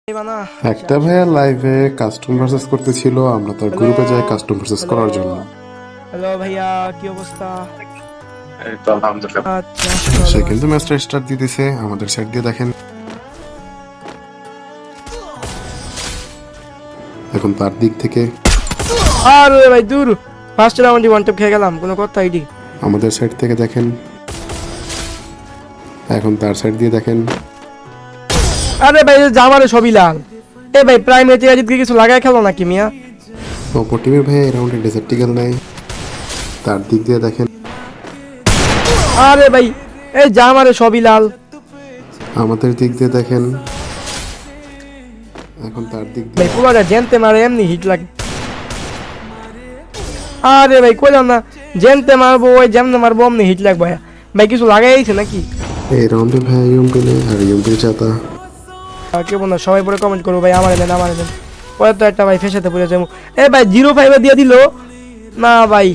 একটা ভাইয়া লাইভে কাস্টম ভার্সেস করতেছিল, আমরা তার গ্রুপে যাই কাস্টম ভার্সেস করার জন্য। হ্যালো ভাইয়া, কি অবস্থা? এই তো আলহামদুলিল্লাহ। আচ্ছা, সে কিন্তু ম্যাচটা স্টার্ট দিতেছে। আমাদের সাইড দিয়ে দেখেন, এখন তার দিক থেকে আরে ভাই দূর, ফার্স্ট রাউন্ডে ওয়ান ট্যাপ খেয়ে গেলাম, কোনো কথা আইডি। আমাদের সাইড থেকে দেখেন, এখন তার সাইড দিয়ে দেখেন। আরে ভাই জামারে সবই লাল। এ ভাই প্রাইমেতে আজকে কিছু লাগায় খেলো নাকি মিয়া? অপর টিমের ভাইয়া এই রাউন্ডে ডেজার্টিক্যাল নেয়। তার দিক দিয়ে দেখেন, আরে ভাই এই জামারে সবই লাল। আমাদের দিক দিয়ে দেখেন, এখন তার দিক দিয়ে। ভাই পুরোটা জেনতে মারে এমনি হিট লাগে। আরে ভাই কইলাম না, জেনতে মারবো ওই যেমনে মারবো অমনি হিট লাগবে। ভাই কিছু লাগাইছে নাকি? এই রাউন্ডে ভাইয়া ইউম্পি নেই, আর ইউম্পির চাতা। কেউ না, সবাই পরে কমেন্ট করবো ভাই আমার দেন আমার দেন। পরে তো একটা ভাই ফেসাতে পড়ে যাবো। এ ভাই 05 দিয়ে দিল না ভাই।